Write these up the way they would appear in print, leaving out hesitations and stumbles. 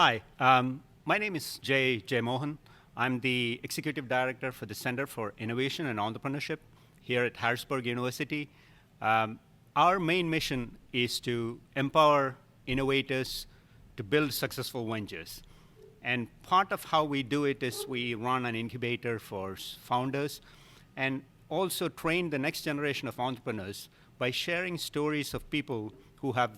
Hi, my name is Jay Jayamohan. I'm the Executive Director for the Center for Innovation and Entrepreneurship here at Harrisburg University. Our main mission is to empower innovators to build successful ventures. And part of how we do it is we run an incubator for founders and also train the next generation of entrepreneurs by sharing stories of people who have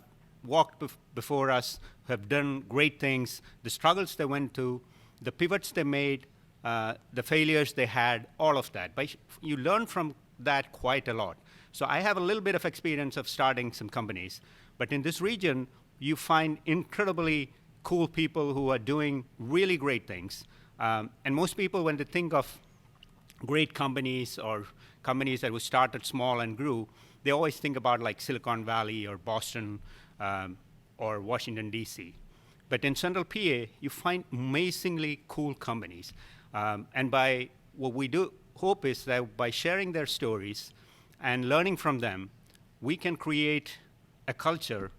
walked before us, who have done great things, the struggles they went to, the pivots they made, the failures they had, all of that. You learn from that quite a lot. So I have a little bit of experience of starting some companies, but in this region, you find incredibly cool people who are doing really great things. And most people, when they think of great companies or companies that were started small and grew, they always think about like Silicon Valley or Boston or Washington, D.C. But in Central PA, you find amazingly cool companies. And by what we do hope is that by sharing their stories and learning from them, we can create a culture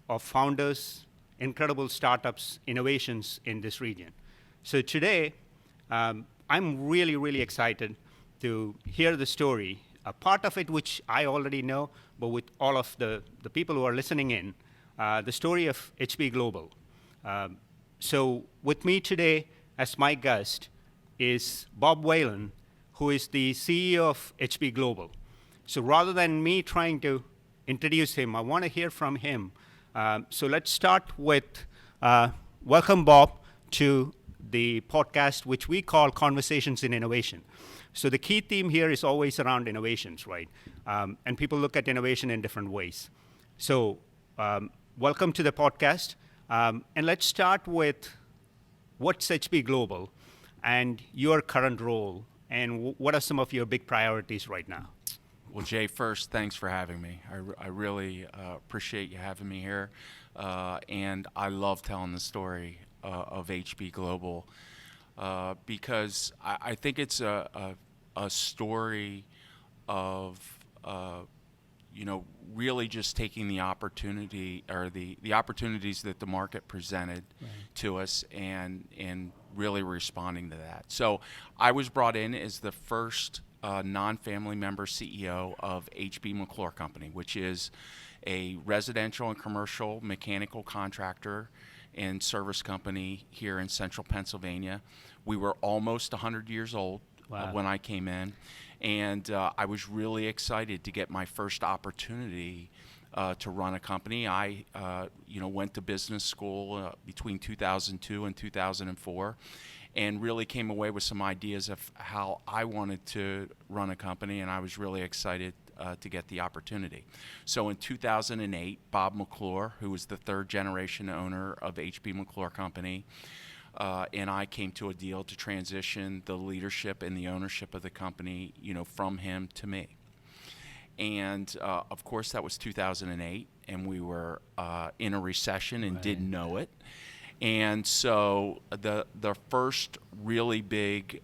of founders, incredible startups, innovations in this region. So today, I'm really, really excited to hear the story, a part of it which I already know, but with all of the people who are listening in, the story of HP Global. So with me today as my guest is Bob Whalen, who is the CEO of HP Global. So rather than me trying to introduce him, I want to hear from him. So let's start with welcome Bob to the podcast, which we call Conversations in Innovation. So the key theme here is always around innovations, right? And people look at innovation in different ways. So welcome to the podcast. And let's start with what's HP Global and your current role, and what are some of your big priorities right now? Well, Jay, first, thanks for having me. I really appreciate you having me here, and I love telling the story of HP Global because I think it's a story of really just taking the opportunity or the opportunities that the market presented to us and really responding to that. So I was brought in as the first non-family member CEO of HB McClure Company, which is a residential and commercial mechanical contractor and service company here in central Pennsylvania. We were almost 100 years old when I came in, and I was really excited to get my first opportunity to run a company. I went to business school between 2002 and 2004 and really came away with some ideas of how I wanted to run a company, and I was really excited to get the opportunity. So in 2008, Bob McClure, who was the third generation owner of HB McClure Company, and I came to a deal to transition the leadership and the ownership of the company, from him to me. And of course, that was 2008, and we were in a recession and didn't know it. And so the first really big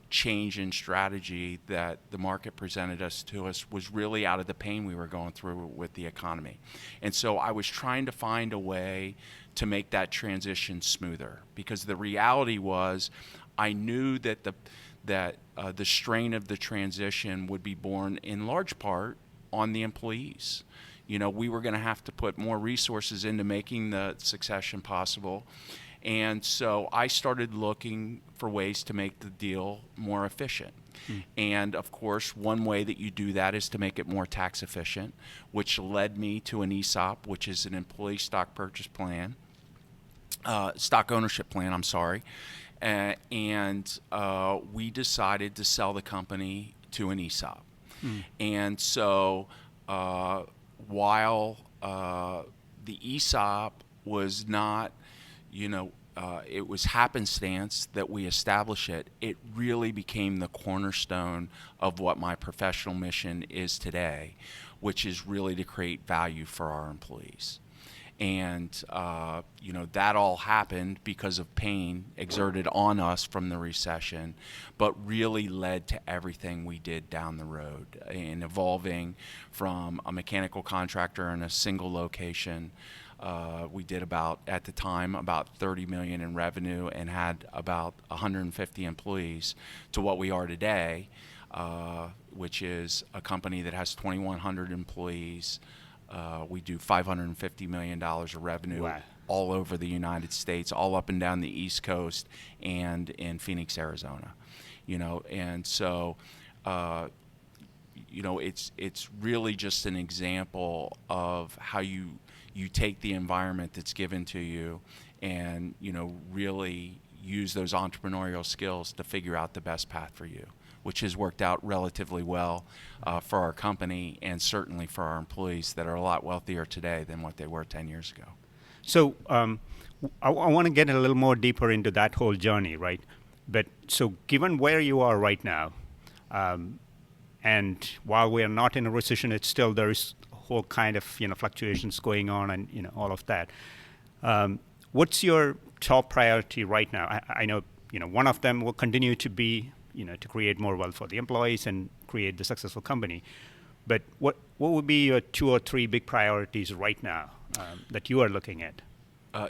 change in strategy that the market presented to us was really out of the pain we were going through with the economy. And so I was trying to find a way to make that transition smoother, because the reality was I knew that the strain of the transition would be borne in large part on the employees. We were going to have to put more resources into making the succession possible. And so I started looking for ways to make the deal more efficient. And of course, one way that you do that is to make it more tax efficient, which led me to an ESOP, which is an employee stock purchase plan, stock ownership plan, I'm sorry. And we decided to sell the company to an ESOP. And so while the ESOP was not, it was happenstance that we established it really became the cornerstone of what my professional mission is today, which is really to create value for our employees. And that all happened because of pain exerted on us from the recession, but really led to everything we did down the road in evolving from a mechanical contractor in a single location. We did at the time, about $30 million in revenue and had about 150 employees, to what we are today, which is a company that has 2,100 employees. We do $550 million of revenue. Wow. All over the United States, all up and down the East Coast and in Phoenix, Arizona. And so, it's really just an example of how you take the environment that's given to you and, really use those entrepreneurial skills to figure out the best path for you, which has worked out relatively well for our company and certainly for our employees that are a lot wealthier today than what they were 10 years ago. So I want to get a little more deeper into that whole journey, right? But so given where you are right now, and while we are not in a recession, it's still there is a whole kind of fluctuations going on and all of that. What's your top priority right now? I know one of them will continue to be to create more wealth for the employees and create the successful company. But what would be your 2 or 3 big priorities right now that you are looking at?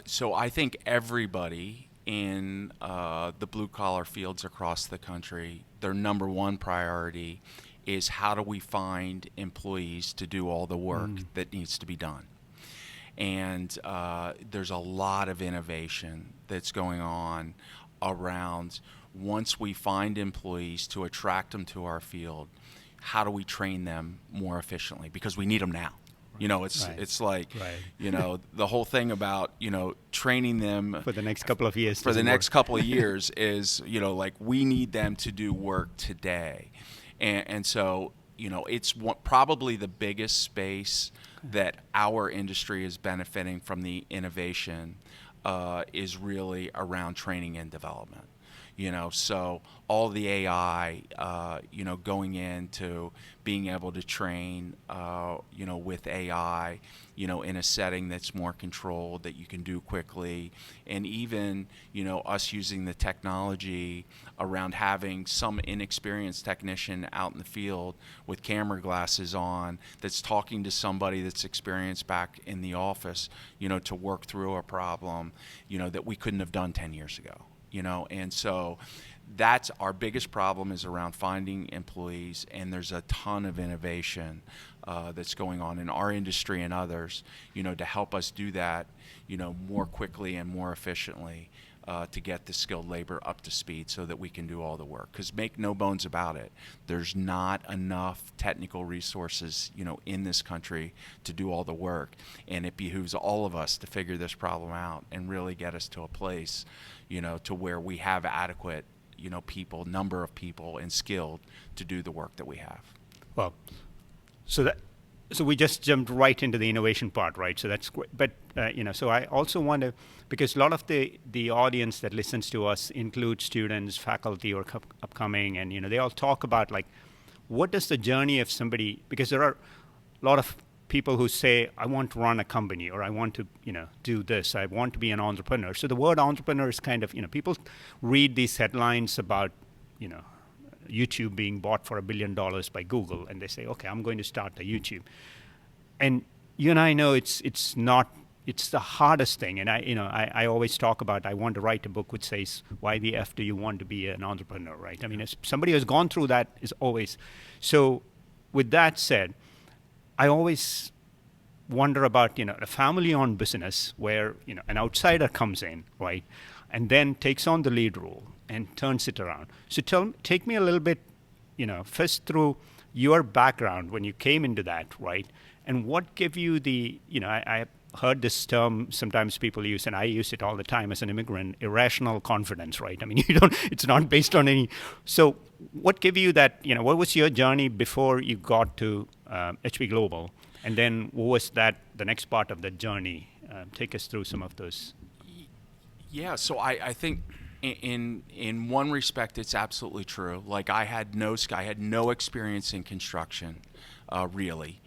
So I think everybody in the blue-collar fields across the country, their number one priority is how do we find employees to do all the work that needs to be done. And there's a lot of innovation that's going on around once we find employees to attract them to our field, how do we train them more efficiently? Because we need them now. It's like, the whole thing about, training them for the next couple of years. For the next couple of years is, like we need them to do work today. And so, it's probably the biggest space that our industry is benefiting from the innovation is really around training and development. So all the AI, going into being able to train, with AI, in a setting that's more controlled, that you can do quickly, and even, us using the technology around having some inexperienced technician out in the field with camera glasses on that's talking to somebody that's experienced back in the office, to work through a problem, that we couldn't have done 10 years ago. And so that's our biggest problem, is around finding employees, and there's a ton of innovation that's going on in our industry and others, to help us do that, more quickly and more efficiently, to get the skilled labor up to speed so that we can do all the work. Because make no bones about it, there's not enough technical resources, in this country to do all the work, and it behooves all of us to figure this problem out and really get us to a place, to where we have adequate, number of people and skilled to do the work that we have. Well, so we just jumped right into the innovation part, right? So that's great. But so I also want to, because a lot of the audience that listens to us include students, faculty, or upcoming, and they all talk about like, what does the journey of somebody? Because there are a lot of people who say, I want to run a company, or I want to, do this. I want to be an entrepreneur. So the word entrepreneur is kind of, people read these headlines about, YouTube being bought for $1 billion by Google, and they say, okay, I'm going to start a YouTube. And you and I know it's the hardest thing. And I always talk about, I want to write a book which says, why the F do you want to be an entrepreneur, right? I mean, as somebody who's gone through that is always. So with that said, I always wonder about, a family-owned business where, an outsider comes in, right, and then takes on the lead role and turns it around. So take me a little bit, first through your background when you came into that, right, and what gave you the, I heard this term sometimes people use, and I use it all the time as an immigrant, irrational confidence, right? I mean, it's not based on any. So what gave you that, what was your journey before you got to HP Global? And then what was the next part of the journey? Take us through some of those. Yeah, so I think in one respect, it's absolutely true. Like I had no experience in construction, really.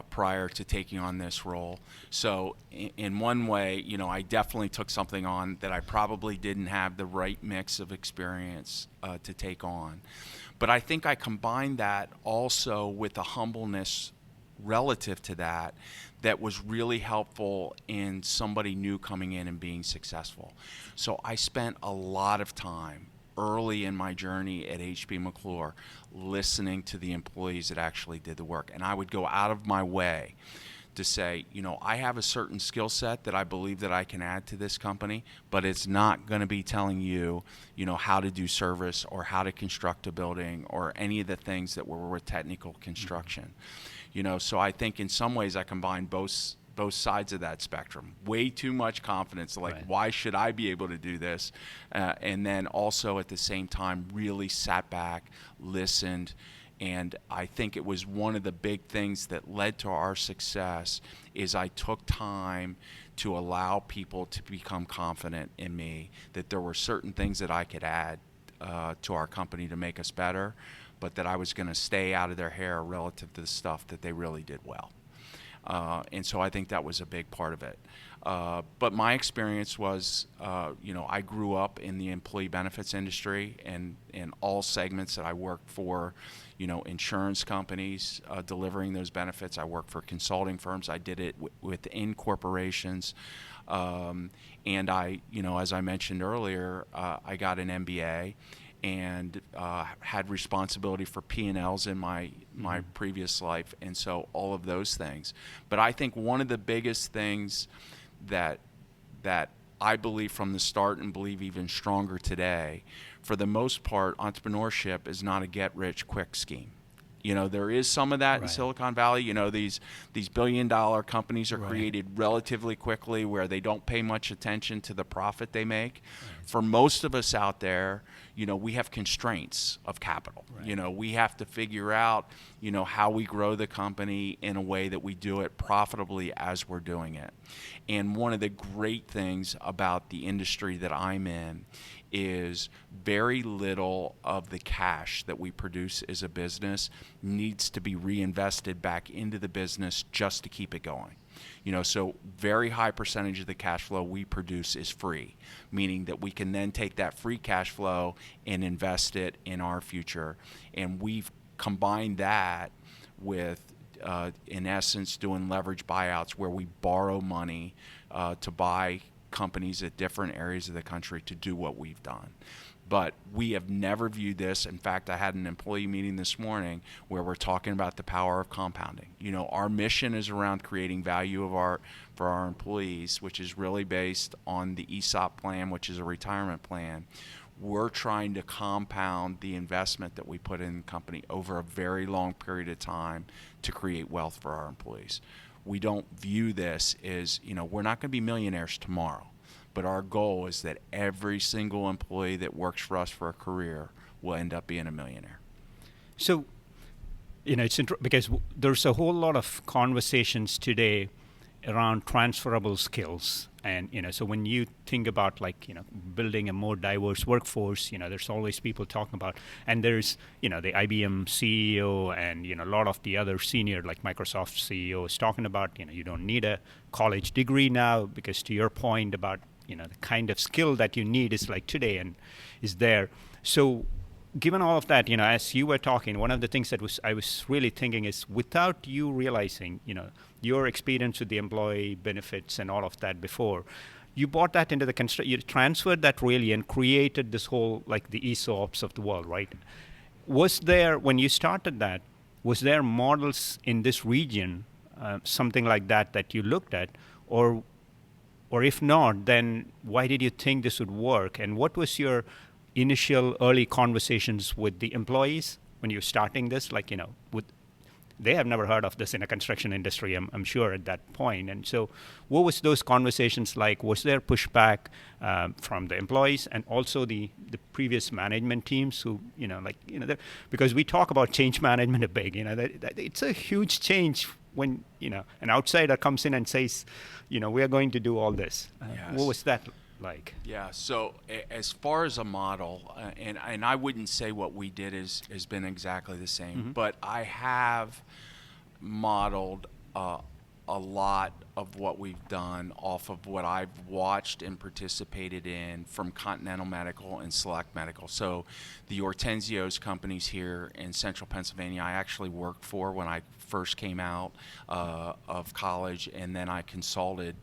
prior to taking on this role. So in one way, I definitely took something on that I probably didn't have the right mix of experience to take on. But I think I combined that also with a humbleness relative to that was really helpful in somebody new coming in and being successful. So I spent a lot of time early in my journey at H.B. McClure listening to the employees that actually did the work. And I would go out of my way to say, I have a certain skill set that I believe that I can add to this company, but it's not going to be telling you, how to do service or how to construct a building or any of the things that were with technical construction. So I think in some ways I combined both sides of that spectrum. Way too much confidence, like Right. why should I be able to do this? And then also at the same time really sat back, listened, and I think it was one of the big things that led to our success is I took time to allow people to become confident in me, that there were certain things that I could add to our company to make us better, but that I was going to stay out of their hair relative to the stuff that they really did well. And so I think that was a big part of it. But my experience was, I grew up in the employee benefits industry and in all segments that I worked for, insurance companies delivering those benefits. I worked for consulting firms. I did it within corporations. And I, as I mentioned earlier, I got an MBA and had responsibility for P&Ls in my previous life, and so all of those things. But I think one of the biggest things that I believe from the start and believe even stronger today, for the most part, entrepreneurship is not a get-rich-quick scheme. There is some of that in Right. Silicon Valley. These billion-dollar companies are Right. created relatively quickly where they don't pay much attention to the profit they make. Right. For most of us out there, we have constraints of capital. Right. We have to figure out, how we grow the company in a way that we do it profitably as we're doing it. And one of the great things about the industry that I'm in is very little of the cash that we produce as a business needs to be reinvested back into the business just to keep it going. So very high percentage of the cash flow we produce is free, meaning that we can then take that free cash flow and invest it in our future. And we've combined that with, in essence, doing leverage buyouts where we borrow money to buy companies at different areas of the country to do what we've done. But we have never viewed this. In fact, I had an employee meeting this morning where we're talking about the power of compounding. Our mission is around creating value for our employees, which is really based on the ESOP plan, which is a retirement plan. We're trying to compound the investment that we put in the company over a very long period of time to create wealth for our employees. We don't view this as, we're not going to be millionaires tomorrow, but our goal is that every single employee that works for us for a career will end up being a millionaire. So, it's because there's a whole lot of conversations today around transferable skills. And, so when you think about building a more diverse workforce, there's always people talking about, and there's, the IBM CEO and, a lot of the other senior, like Microsoft CEOs talking about, you don't need a college degree now because to your point about, the kind of skill that you need is like today and is there. So given all of that, as you were talking, one of the things that I was really thinking is without you realizing, your experience with the employee benefits and all of that before, you brought that into you transferred that really and created this whole, like the ESOPs of the world, right? Was there, when you started that, was there models in this region, something like that you looked at, or if not, then why did you think this would work? And what was your initial early conversations with the employees when you're starting this? They have never heard of this in a construction industry, I'm sure, at that point. And so what was those conversations like? Was there pushback from the employees and also the previous management teams who, because we talk about change management a big, that it's a huge change when, an outsider comes in and says, we are going to do all this. Yes. What was that like? Yeah, so as far as a model, and I wouldn't say what we did has been exactly the same, but I have modeled a lot of what we've done off of what I've watched and participated in from Continental Medical and Select Medical. So the Hortensio's companies here in central Pennsylvania, I actually worked for when I first came out of college, and then I consulted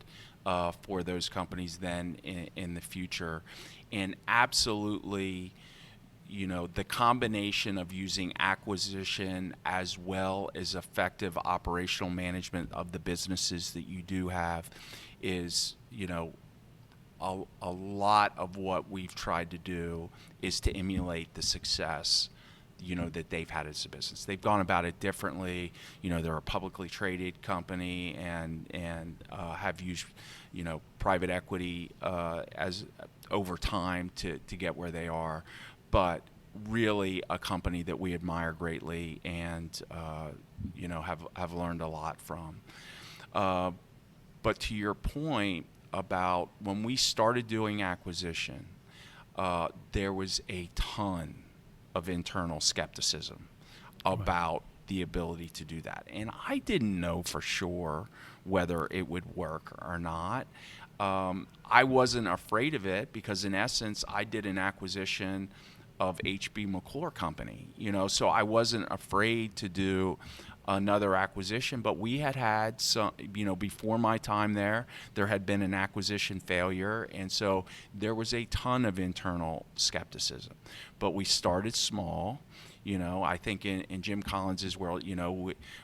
for those companies then in the future. And absolutely, the combination of using acquisition as well as effective operational management of the businesses that you do have is, a lot of what we've tried to do is to emulate the success that they've had as a business. They've gone about it differently. They're a publicly traded company and have used private equity as over time to get where they are, but really a company that we admire greatly and have learned a lot from. But to your point about when we started doing acquisition, there was a ton of internal skepticism about the ability to do that. And I didn't know for sure whether it would work or not. I wasn't afraid of it because, in essence, I did an acquisition of H.B. McClure Company, so I wasn't afraid to do another acquisition. But we had some, before my time there had been an acquisition failure, and so there was a ton of internal skepticism. But we started small. I think in Jim Collins's world,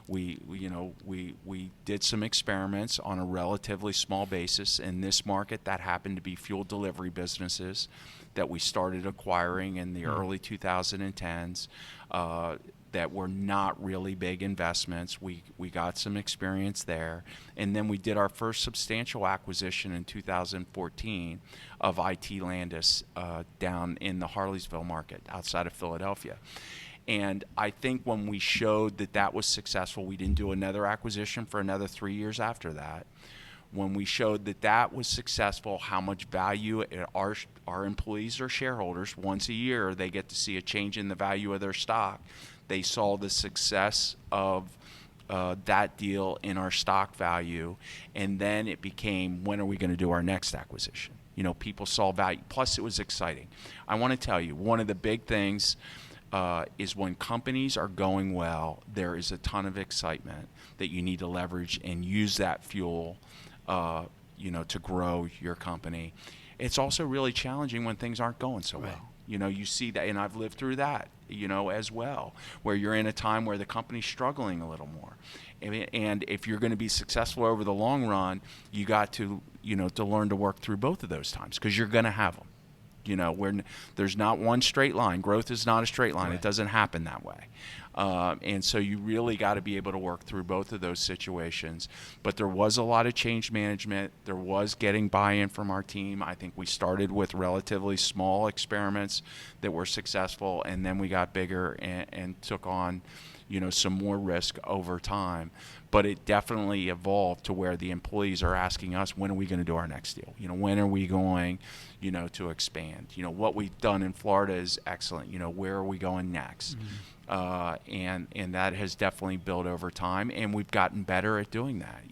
we did some experiments on a relatively small basis in this market that happened to be fuel delivery businesses that we started acquiring in the early 2010s. That were not really big investments. We got some experience there. And then we did our first substantial acquisition in 2014 of IT Landis down in the Harleysville market outside of Philadelphia. And I think when we showed that was successful, we didn't do another acquisition for another 3 years after that. When we showed that was successful, how much value our employees or shareholders, once a year, they get to see a change in the value of their stock. They saw the success of that deal in our stock value, and then it became, when are we going to do our next acquisition? People saw value. Plus, it was exciting. I want to tell you, one of the big things is when companies are going well, there is a ton of excitement that you need to leverage and use that fuel, to grow your company. It's also really challenging when things aren't going so well. You see that, and I've lived through that, as well, where you're in a time where the company's struggling a little more. And if you're going to be successful over the long run, you got to, to learn to work through both of those times, because you're going to have them. Where there's not one straight line. Growth is not a straight line. Right. It doesn't happen that way. And so you really got to be able to work through both of those situations. But there was a lot of change management. There was getting buy-in from our team. I think we started with relatively small experiments that were successful, and then we got bigger and took on, some more risk over time. But it definitely evolved to where the employees are asking us, when are we going to do our next deal? When are we going, to expand? What we've done in Florida is excellent. Where are we going next? Mm-hmm. And that has definitely built over time, and we've gotten better at doing that.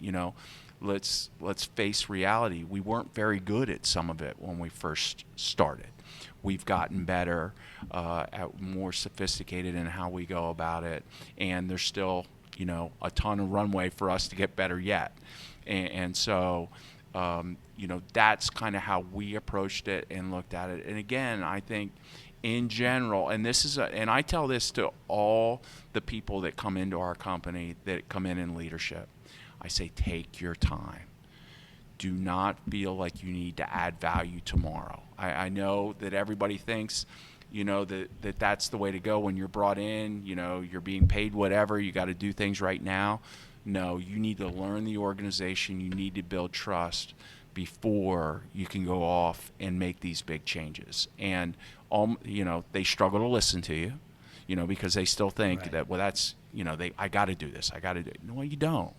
Let's face reality. We weren't very good at some of it when we first started. We've gotten better, at more sophisticated in how we go about it, and there's still a ton of runway for us to get better yet. And so, that's kind of how we approached it and looked at it. And again, I think in general, and and I tell this to all the people that come into our company, that come in leadership, I say, take your time. Do not feel like you need to add value tomorrow. I know that everybody thinks, that's the way to go when you're brought in, you're being paid whatever, you got to do things right now. No, you need to learn the organization, you need to build trust before you can go off and make these big changes. And, they struggle to listen to you, because they still think right. that, well, that's, I got to do this, I got to do it. No, you don't.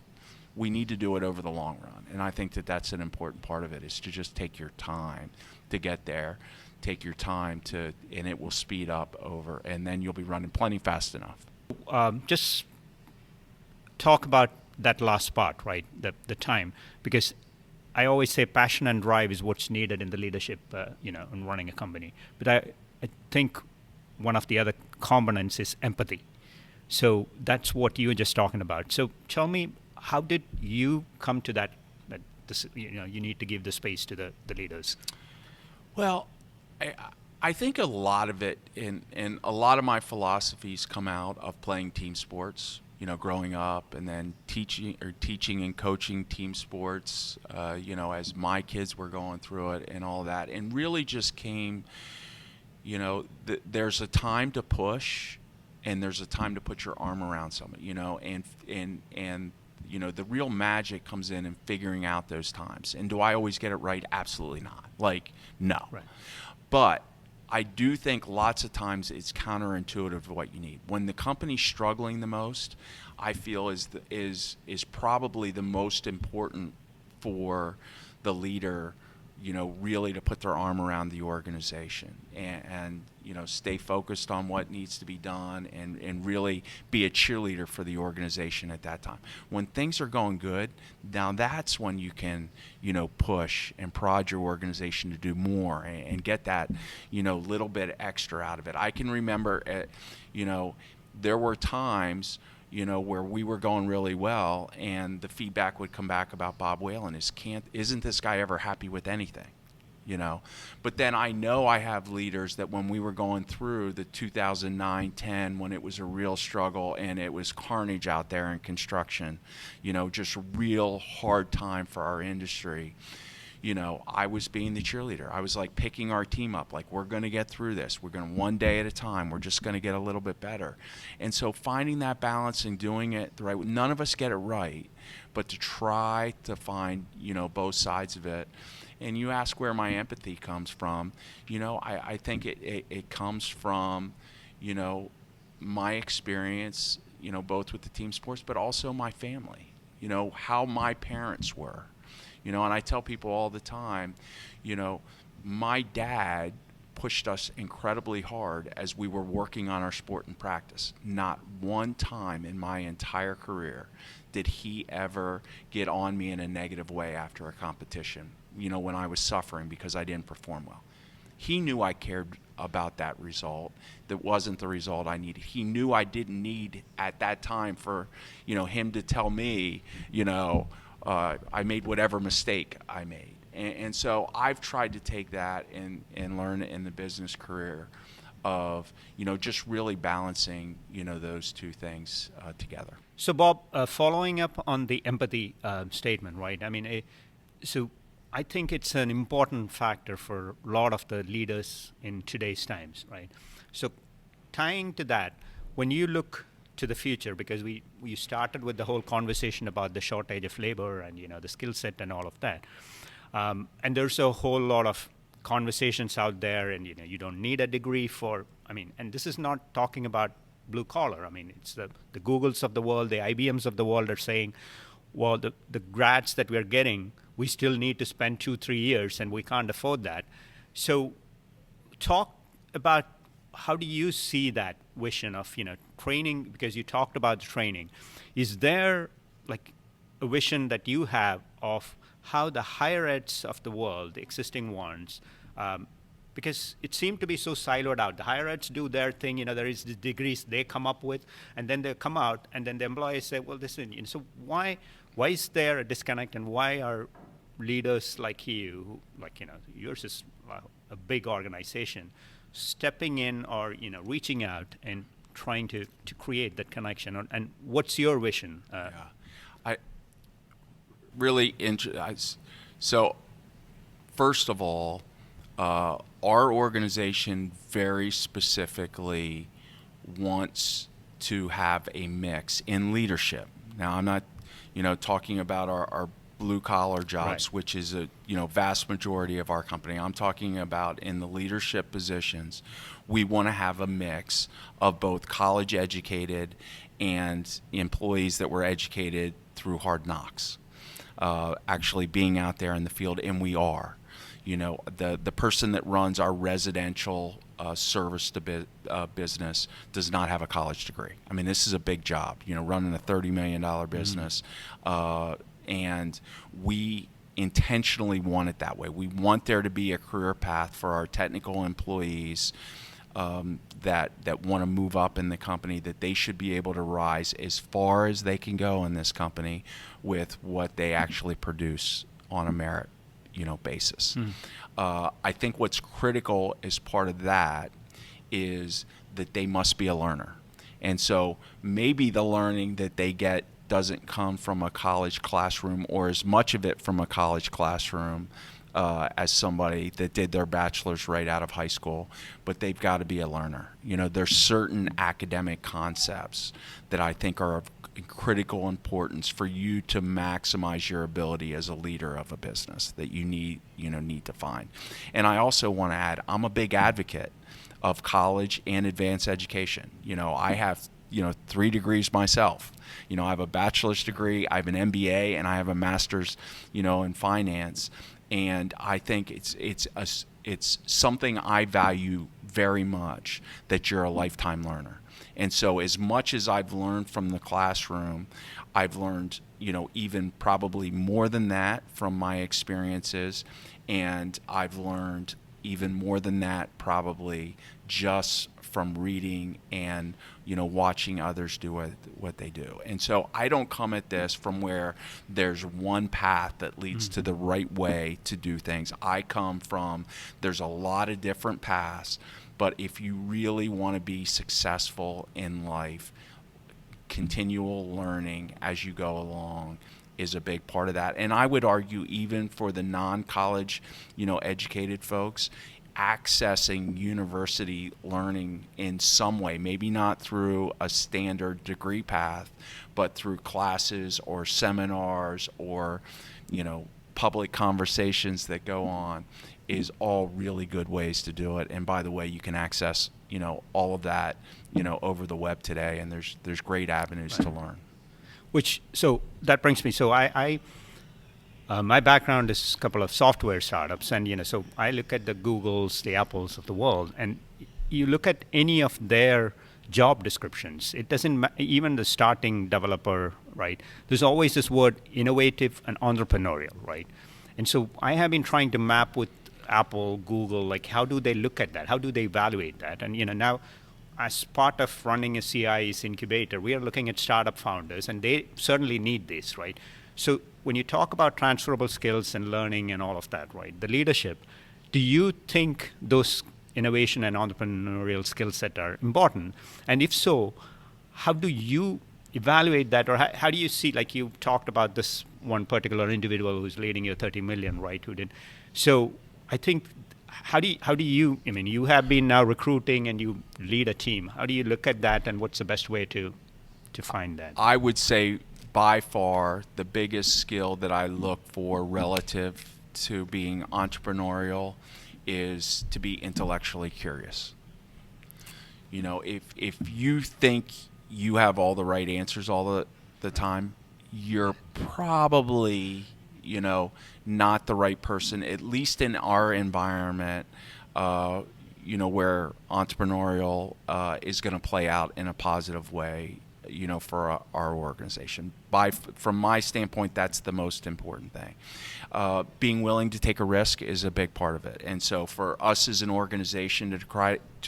We need to do it over the long run. And I think that's an important part of it, is to just take your time to get there. Take your time and it will speed up over, and then you'll be running plenty fast enough. Just talk about that last part, right? The time, because I always say passion and drive is what's needed in the leadership, in running a company. But I think one of the other components is empathy. So that's what you were just talking about. So tell me, how did you come to that this, you need to give the space to the leaders? Well, I think a lot of it, and a lot of my philosophies come out of playing team sports. Growing up, and then teaching and coaching team sports. As my kids were going through it and all that, and really just came. There's a time to push, and there's a time to put your arm around somebody. And the real magic comes in figuring out those times. And do I always get it right? Absolutely not. No. Right. But I do think lots of times it's counterintuitive of what you need. When the company's struggling the most, I feel is probably the most important for the leader, really to put their arm around the organization and stay focused on what needs to be done and really be a cheerleader for the organization at that time. When things are going good, now that's when you can, push and prod your organization to do more and get that, little bit extra out of it. I can remember, there were times, where we were going really well, and the feedback would come back about Bob Whalen isn't this guy ever happy with anything, But then I know I have leaders that when we were going through the 2009-10, when it was a real struggle and it was carnage out there in construction, just real hard time for our industry. I was being the cheerleader. I was like picking our team up, like, we're going to get through this. We're going one day at a time. We're just going to get a little bit better. And so finding that balance and doing it the right way, none of us get it right, but to try to find, both sides of it. And you ask where my empathy comes from, I think it comes from, my experience, both with the team sports, but also my family, how my parents were. And I tell people all the time, my dad pushed us incredibly hard as we were working on our sport and practice. Not one time in my entire career did he ever get on me in a negative way after a competition, when I was suffering because I didn't perform well. He knew I cared about that result. That wasn't the result I needed. He knew I didn't need at that time for, him to tell me, I made whatever mistake I made. And so I've tried to take that and learn it in the business career of, just really balancing, those two things together. So Bob, following up on the empathy statement, right? I mean, so I think it's an important factor for a lot of the leaders in today's times, right? So tying to that, when you look to the future, because we started with the whole conversation about the shortage of labor and the skill set and all of that, and there's a whole lot of conversations out there, and you don't need a degree for. And this is not talking about blue collar. It's the Googles of the world, the IBMs of the world are saying, well, the grads that we're getting, we still need to spend 2-3 years, and we can't afford that. So, talk about. How do you see that vision of training? Because you talked about the training. Is there like a vision that you have of how the higher eds of the world, the existing ones, because it seemed to be so siloed out. The higher eds do their thing. There is the degrees they come up with, and then they come out, and then the employees say, well, this is. So why is there a disconnect, and why are leaders like you, yours is a big organization, stepping in or reaching out and trying to create that connection? And what's your vision? I really so first of all, our organization very specifically wants to have a mix in leadership. Now, I'm not talking about our blue collar jobs, right, which is a vast majority of our company. I'm talking about in the leadership positions, we want to have a mix of both college educated and employees that were educated through hard knocks, actually being out there in the field, and we are. The person that runs our residential service to business does not have a college degree. I mean, this is a big job, running a $30 million business. And we intentionally want it that way. We want there to be a career path for our technical employees that want to move up in the company, that they should be able to rise as far as they can go in this company with what they actually produce on a merit basis. I think what's critical as part of that is that they must be a learner. And so maybe the learning that they get doesn't come from a college classroom, or as much of it from a college classroom as somebody that did their bachelor's right out of high school, but they've got to be a learner. There's certain academic concepts that I think are of critical importance for you to maximize your ability as a leader of a business that you need to find. And I also want to add, I'm a big advocate of college and advanced education. I have 3 degrees myself. I have a bachelor's degree, I have an MBA, and I have a master's in finance. And I think it's something I value very much, that you're a lifetime learner. And so as much as I've learned from the classroom, I've learned, even probably more than that from my experiences. And I've learned even more than that probably just from reading and, watching others do what they do. And so I don't come at this from where there's one path that leads to the right way to do things. I come from, there's a lot of different paths. But if you really want to be successful in life, continual learning as you go along is a big part of that. And I would argue even for the non-college, educated folks, accessing university learning in some way, maybe not through a standard degree path, but through classes or seminars or, public conversations that go on, is all really good ways to do it. And by the way, you can access, all of that, over the web today, and there's great avenues to learn. So that brings me, my background is a couple of software startups, and so I look at the Googles, the Apples of the world, and you look at any of their job descriptions. It doesn't even the starting developer, right? There's always this word innovative and entrepreneurial, right? And so I have been trying to map with Apple, Google, like how do they look at that? How do they evaluate that? And now, as part of running a CIE's incubator, we are looking at startup founders, and they certainly need this, right? So when you talk about transferable skills and learning and all of that, right, the leadership, do you think those innovation and entrepreneurial skill set are important? And if so, how do you evaluate that, or how do you see, like you talked about this one particular individual who's leading your 30 million, right, who did. So I think, how do you, you have been now recruiting and you lead a team. How do you look at that, and what's the best way to find that? I would say by far the biggest skill that I look for relative to being entrepreneurial is to be intellectually curious. If you think you have all the right answers all the time, you're probably, not the right person, at least in our environment, where entrepreneurial is going to play out in a positive way, for our organization. From my standpoint, that's the most important thing. Being willing to take a risk is a big part of it. And so for us as an organization to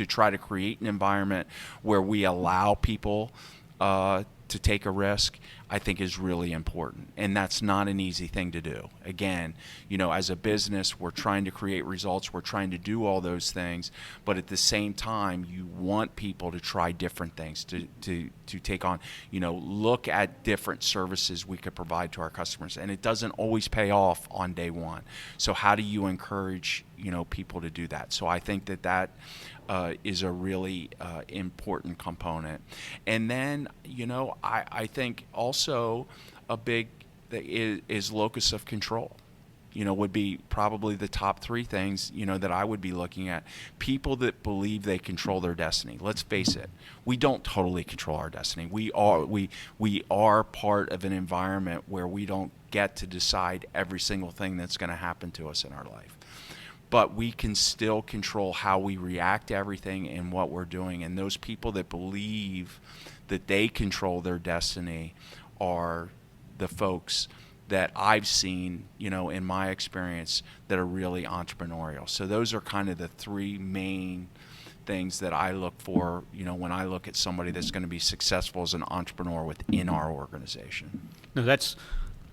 try to create an environment where we allow people to take a risk, I think is really important. And that's not an easy thing to do. Again, as a business, we're trying to create results, we're trying to do all those things, but at the same time, you want people to try different things, to take on, look at different services we could provide to our customers. And it doesn't always pay off on day one. So how do you encourage, people to do that? So I think that is a really important component. And then, I think also a big is locus of control. Would be probably the top 3 things, that I would be looking at. People that believe they control their destiny. Let's face it, we don't totally control our destiny. We are part of an environment where we don't get to decide every single thing that's going to happen to us in our life. but we can still control how we react to everything and what we're doing. And those people that believe that they control their destiny are the folks that I've seen, in my experience, that are really entrepreneurial. So those are kind of the three main things that I look for, when I look at somebody that's going to be successful as an entrepreneur within our organization. No, that's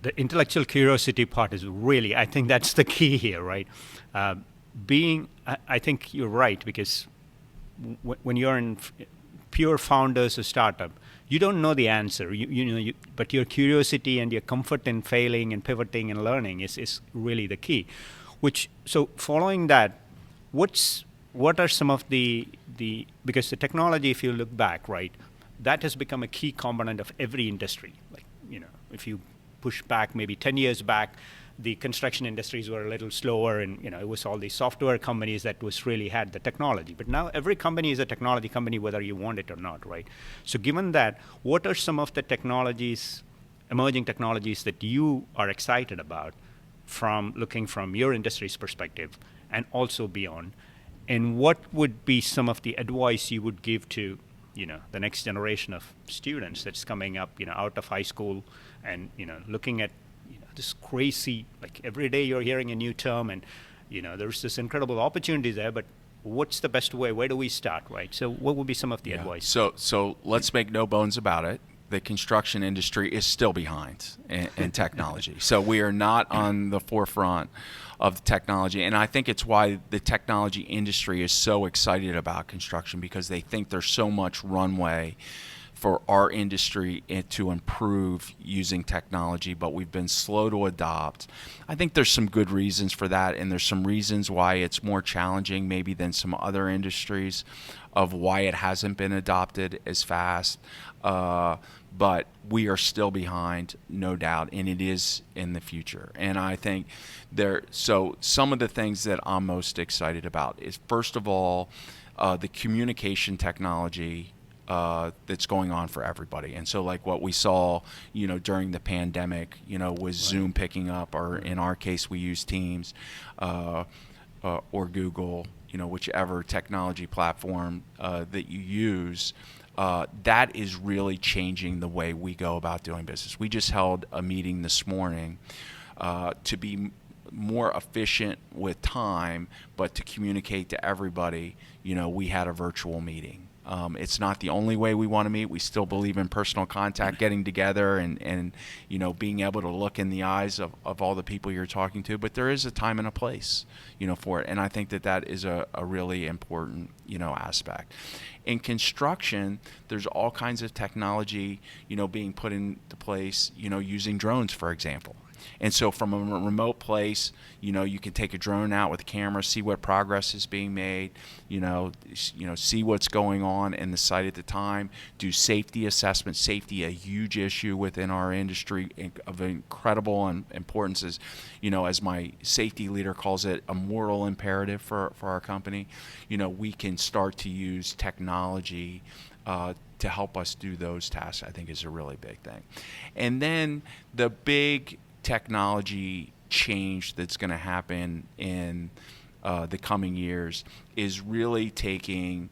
the intellectual curiosity part is really, I think that's the key here, right? I think you're right, because when you're in pure founders or startup, you don't know the answer, but your curiosity and your comfort in failing and pivoting and learning is really the key. So following that, what are some of the because the technology, if you look back, right, that has become a key component of every industry. Like, if you push back maybe 10 years back, the construction industries were a little slower, and it was all these software companies that was really had the technology. But now every company is a technology company, whether you want it or not, right? So given that, what are some of the technologies, emerging technologies, that you are excited about from looking from your industry's perspective and also beyond? And what would be some of the advice you would give to the next generation of students that's coming up, out of high school, and looking at this crazy, like every day you're hearing a new term, and there's this incredible opportunity there, but what's the best way? Where do we start, right? So what would be some of the advice? So let's make no bones about it. The construction industry is still behind in technology. So we are not on the forefront of the technology. And I think it's why the technology industry is so excited about construction, because they think there's so much runway for our industry to improve using technology, but we've been slow to adopt. I think there's some good reasons for that, and there's some reasons why it's more challenging maybe than some other industries of why it hasn't been adopted as fast. But we are still behind, no doubt, and it is in the future. And I think so some of the things that I'm most excited about is, first of all, the communication technology that's going on for everybody. And so like what we saw, during the pandemic, was Zoom picking up, or in our case, we use Teams or Google, whichever technology platform that you use. That is really changing the way we go about doing business. We just held a meeting this morning to be more efficient with time, but to communicate to everybody, we had a virtual meeting. It's not the only way we want to meet. We still believe in personal contact, getting together and being able to look in the eyes of all the people you're talking to. But there is a time and a place, for it. And I think that is a really important, aspect. In construction, there's all kinds of technology, being put into place, using drones, for example. And so from a remote place, you can take a drone out with a camera, see what progress is being made, see what's going on in the site at the time, do safety assessments. Safety, a huge issue within our industry of incredible importance, is, as my safety leader calls it, a moral imperative for our company. We can start to use technology to help us do those tasks, I think, is a really big thing. And then the big technology change that's going to happen in the coming years is really taking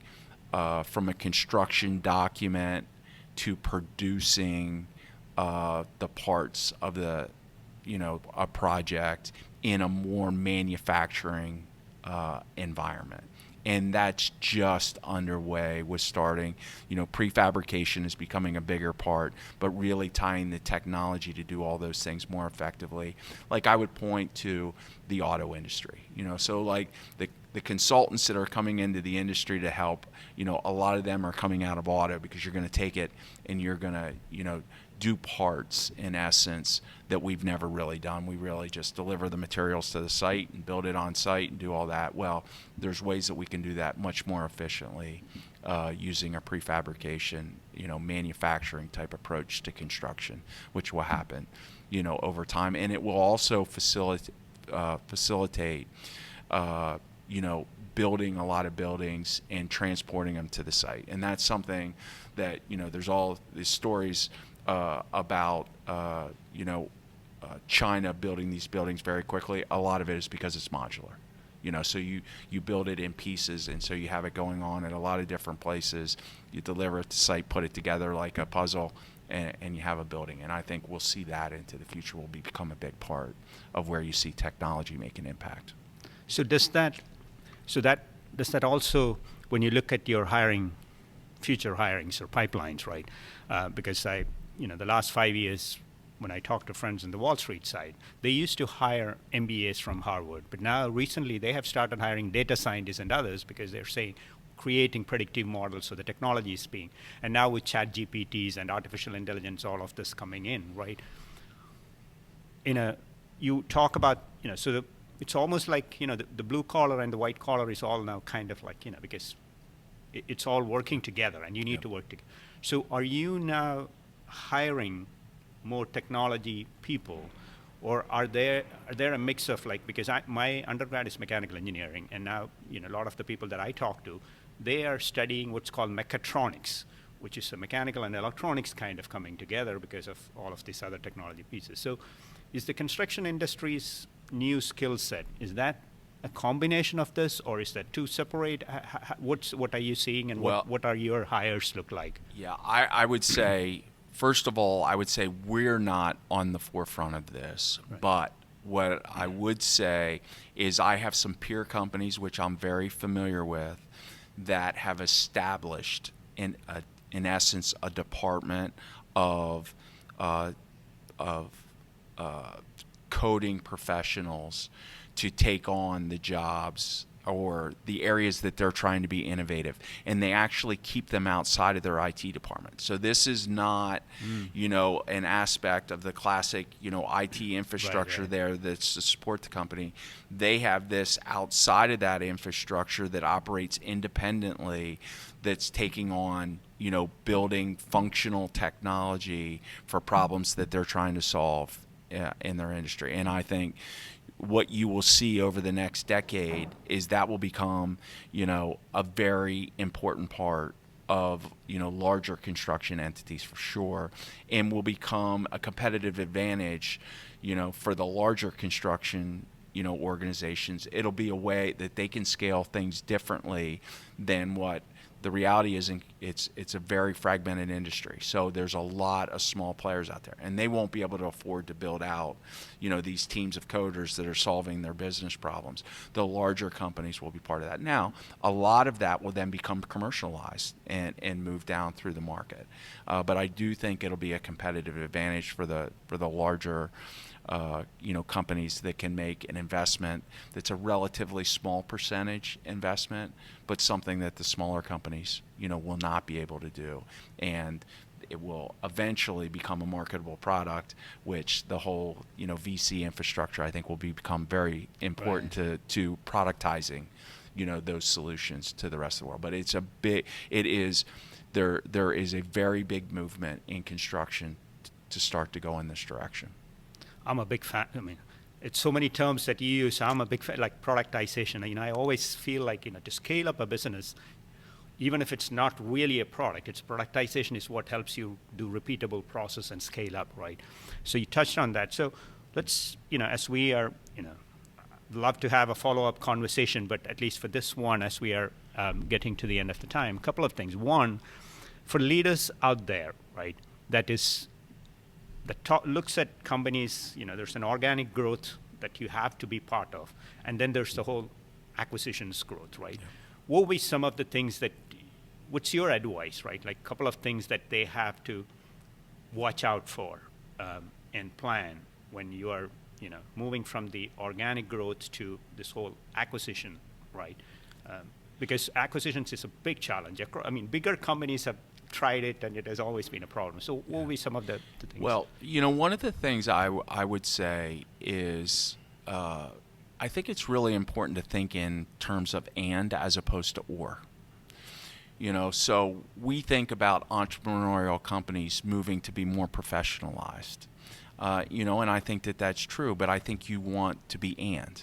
from a construction document to producing the parts of a project in a more manufacturing environment. And that's just underway. We're starting, prefabrication is becoming a bigger part, but really tying the technology to do all those things more effectively. Like I would point to the auto industry, so like the consultants that are coming into the industry to help, a lot of them are coming out of auto, because you're going to take it and you're going to, do parts, in essence, that we've never really done. We really just deliver the materials to the site and build it on site and do all that. Well, there's ways that we can do that much more efficiently using a prefabrication, manufacturing type approach to construction, which will happen, over time. And it will also facilitate building a lot of buildings and transporting them to the site. And that's something that, there's all these stories about China building these buildings very quickly. A lot of it is because it's modular. So you build it in pieces, and so you have it going on at a lot of different places. You deliver it to site, put it together like a puzzle, and you have a building. And I think we'll see that into the future will become a big part of where you see technology make an impact. So does that also, when you look at your future hirings or pipelines, right? Because the last 5 years, when I talk to friends on the Wall Street side, they used to hire MBAs from Harvard, but now recently they have started hiring data scientists and others because they're saying creating predictive models, so the technology is being, and now with chat GPTs and artificial intelligence, all of this coming in, right? You talk about, it's almost like, the blue collar and the white collar is all now kind of like, because it's all working together and you need to work together. So are you now hiring more technology people, or are there a mix of like, because my undergrad is mechanical engineering, and now a lot of the people that I talk to, they are studying what's called mechatronics, which is a mechanical and electronics kind of coming together because of all of these other technology pieces. So is the construction industry's new skill set, is that a combination of this, or is that two separate? What are you seeing, and what are your hires look like? Yeah, I would say, first of all, we're not on the forefront of this, right. But what I would say is I have some peer companies, which I'm very familiar with, that have established, in essence, a department of coding professionals to take on the jobs or the areas that they're trying to be innovative, and they actually keep them outside of their IT department. So this is not, an aspect of the classic, IT infrastructure right. There that's to support the company. They have this outside of that infrastructure that operates independently, that's taking on, building functional technology for problems that they're trying to solve in their industry. And I think what you will see over the next decade is that will become, a very important part of, larger construction entities for sure, and will become a competitive advantage, for the larger construction, organizations. It'll be a way that they can scale things differently than what the reality is. It's a very fragmented industry. So there's a lot of small players out there, and they won't be able to afford to build out, these teams of coders that are solving their business problems. The larger companies will be part of that. Now, a lot of that will then become commercialized and move down through the market. But I do think it'll be a competitive advantage for the larger companies that can make an investment that's a relatively small percentage investment, but something that the smaller companies, will not be able to do. And it will eventually become a marketable product, which the whole, VC infrastructure, I think, will become very important right. to productizing, those solutions to the rest of the world. But there is a very big movement in construction to start to go in this direction. I'm a big fan. I mean, it's so many terms that you use. I'm a big fan, like productization. I always feel like, to scale up a business, even if it's not really a product, it's productization is what helps you do repeatable process and scale up, right? So you touched on that. So let's, as we are, love to have a follow-up conversation, but at least for this one, as we are getting to the end of the time, a couple of things. One, for leaders out there, right, that looks at companies, there's an organic growth that you have to be part of, and then there's the whole acquisitions growth, right? Yeah. What will be some of the things what's your advice, right? Like a couple of things that they have to watch out for and plan when you are, moving from the organic growth to this whole acquisition, right? Because acquisitions is a big challenge. Bigger companies have tried it, and it has always been a problem. So what will be some of the things? Well, one of the things I would say is I think it's really important to think in terms of and as opposed to or. So we think about entrepreneurial companies moving to be more professionalized, and I think that that's true, but I think you want to be and.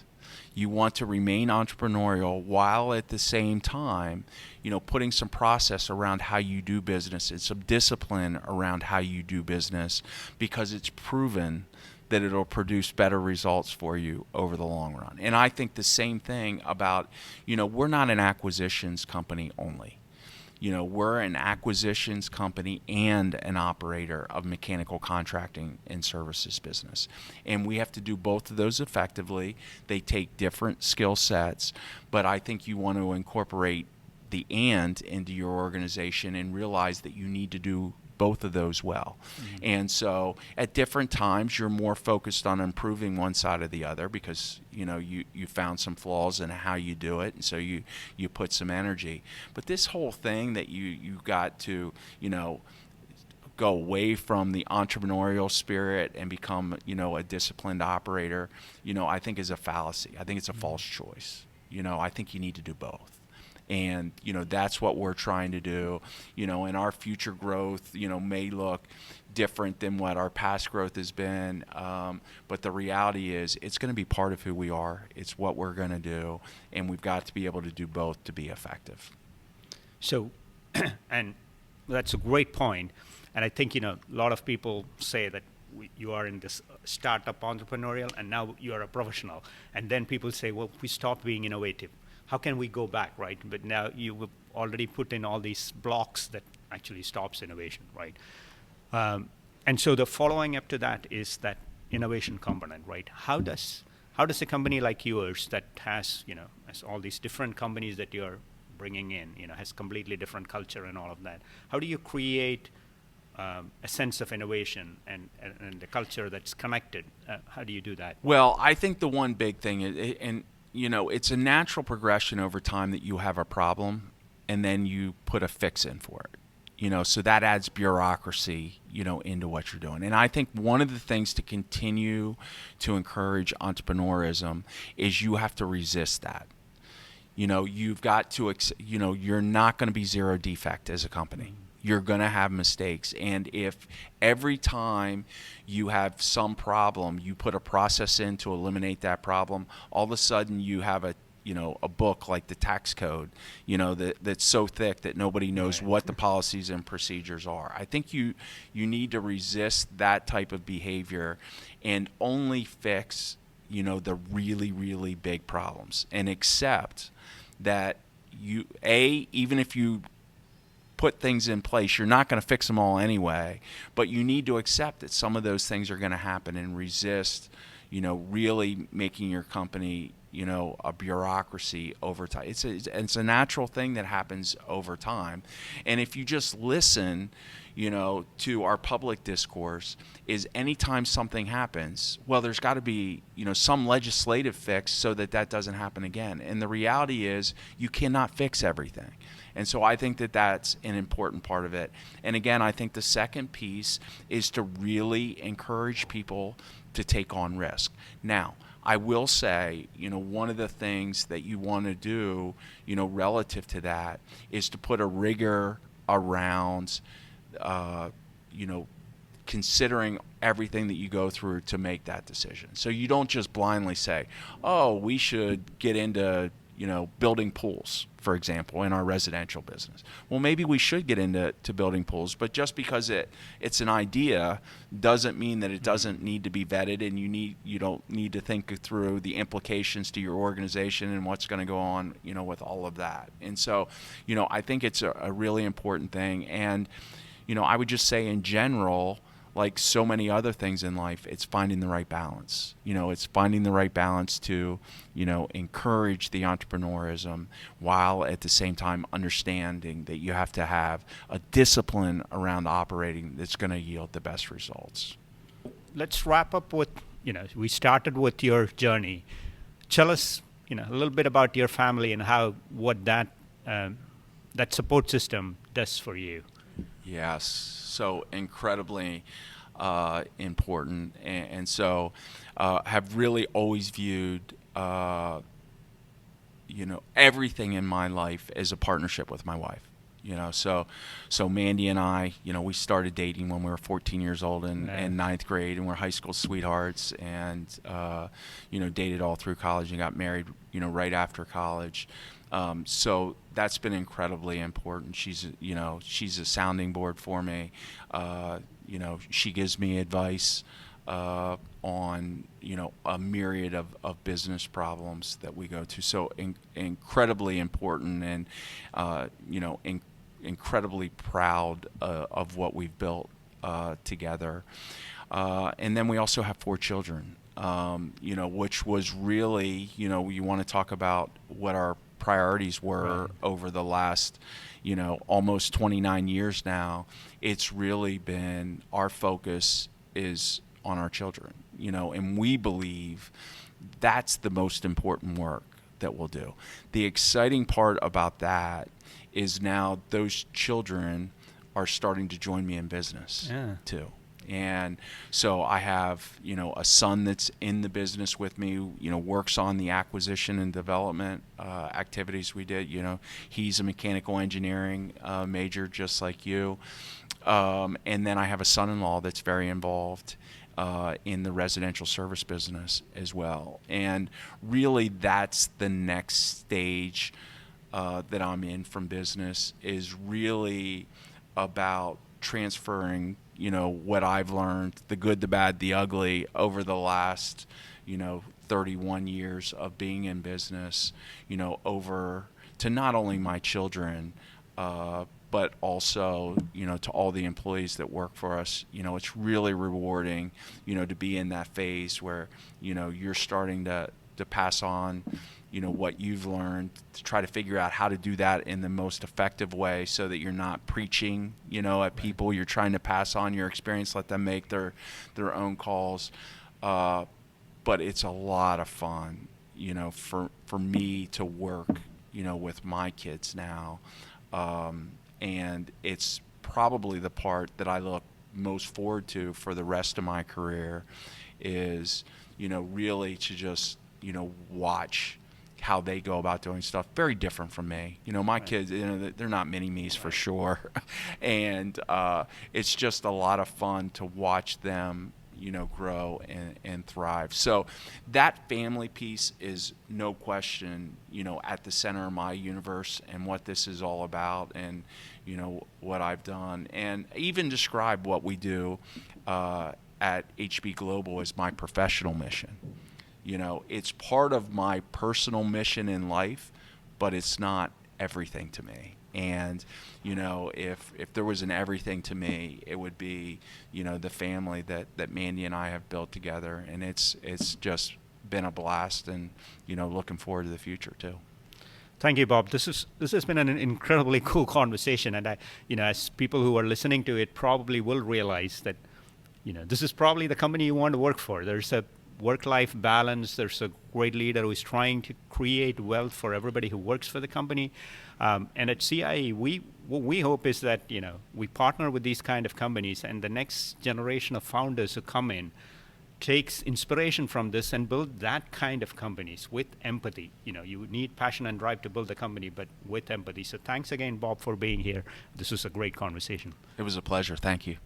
You want to remain entrepreneurial while at the same time, putting some process around how you do business and some discipline around how you do business, because it's proven that it'll produce better results for you over the long run. And I think the same thing about, we're not an acquisitions company only. We're an acquisitions company and an operator of mechanical contracting and services business. And we have to do both of those effectively. They take different skill sets, but I think you want to incorporate the and into your organization and realize that you need to do both of those well. Mm-hmm. And so at different times you're more focused on improving one side or the other because you found some flaws in how you do it, and so you put some energy. But this whole thing that you got to go away from the entrepreneurial spirit and become a disciplined operator, I think is a fallacy. I think it's a false choice. I think you need to do both. And that's what we're trying to do. And our future growth may look different than what our past growth has been, but the reality is it's going to be part of who we are. It's what we're going to do, and we've got to be able to do both to be effective. So, and that's a great point. And I think a lot of people say that you are in this startup entrepreneurial, and now you are a professional. And then people say, well, we stopped being innovative. How can we go back, right? But now you've already put in all these blocks that actually stops innovation, right? And so the following up to that is that innovation component, right? How does a company like yours that has has all these different companies that you're bringing in, has completely different culture and all of that, how do you create a sense of innovation and the culture that's connected? How do you do that? Well, I think the one big thing and it's a natural progression over time that you have a problem and then you put a fix in for it. So that adds bureaucracy, into what you're doing. And I think one of the things to continue to encourage entrepreneurism is you have to resist that. You've got to, you're not going to be zero defect as a company. You're going to have mistakes. And if every time you have some problem, you put a process in to eliminate that problem, all of a sudden you have a book like the tax code, that's so thick that nobody knows what the policies and procedures are. I think you need to resist that type of behavior and only fix, the really, really big problems, and accept that even if you put things in place, you're not going to fix them all anyway, but you need to accept that some of those things are going to happen and resist, really making your company, a bureaucracy over time. It's a natural thing that happens over time. And if you just listen, to our public discourse, is anytime something happens, well, there's got to be, some legislative fix so that doesn't happen again. And the reality is you cannot fix everything. And so I think that that's an important part of it. And again, I think the second piece is to really encourage people to take on risk. Now, I will say, one of the things that you want to do, relative to that is to put a rigor around, considering everything that you go through to make that decision. So you don't just blindly say, oh, we should get into building pools, for example, in our residential business. Well, maybe we should get into building pools, but just because it's an idea doesn't mean that it doesn't need to be vetted, and you don't need to think through the implications to your organization and what's going to go on, with all of that. And so, I think it's a really important thing. And, I would just say in general, like so many other things in life, it's finding the right balance. It's finding the right balance to, encourage the entrepreneurism while at the same time understanding that you have to have a discipline around operating that's going to yield the best results. Let's wrap up with, we started with your journey. Tell us, a little bit about your family and what that support system does for you. Yes, so incredibly important, and so have really always viewed everything in my life as a partnership with my wife. So Mandy and I, we started dating when we were 14 years old in ninth grade, and we're high school sweethearts, and dated all through college and got married, right after college. So that's been incredibly important. She's a sounding board for me. She gives me advice on a myriad of business problems that we go to. So incredibly important, and incredibly proud of what we've built together. And then we also have 4 children, which was really, you want to talk about what our priorities were over the last, almost 29 years now. It's really been, our focus is on our children, and we believe that's the most important work that we'll do. The exciting part about that is now those children are starting to join me in business too. And so I have, a son that's in the business with me, works on the acquisition and development activities we did. He's a mechanical engineering major just like you. And then I have a son-in-law that's very involved in the residential service business as well. And really that's the next stage that I'm in from business, is really about transferring what I've learned, the good, the bad, the ugly, over the last 31 years of being in business, over to not only my children, but also to all the employees that work for us. It's really rewarding to be in that phase where you're starting to pass on what you've learned, to try to figure out how to do that in the most effective way, so that you're not preaching at people. You're trying to pass on your experience, let them make their own calls. But it's a lot of fun for me to work with my kids now, and it's probably the part that I look most forward to for the rest of my career, is really to just watch how they go about doing stuff. Very different from me. My kids, they're not mini-me's for sure. And it's just a lot of fun to watch them, grow and thrive. So that family piece is no question, at the center of my universe and what this is all about, and, what I've done. And even describe what we do at HB Global as my professional mission. It's part of my personal mission in life, but it's not everything to me. And, if there was an everything to me, it would be, the family that Mandy and I have built together. And it's just been a blast, and, looking forward to the future too. Thank you, Bob. This has been an incredibly cool conversation. And as people who are listening to it probably will realize that, this is probably the company you want to work for. There's a work-life balance. There's a great leader who is trying to create wealth for everybody who works for the company. And at CIE, what we hope is that we partner with these kind of companies, and the next generation of founders who come in takes inspiration from this and build that kind of companies with empathy. You need passion and drive to build a company, but with empathy. So thanks again, Bob, for being here. This was a great conversation. It was a pleasure. Thank you.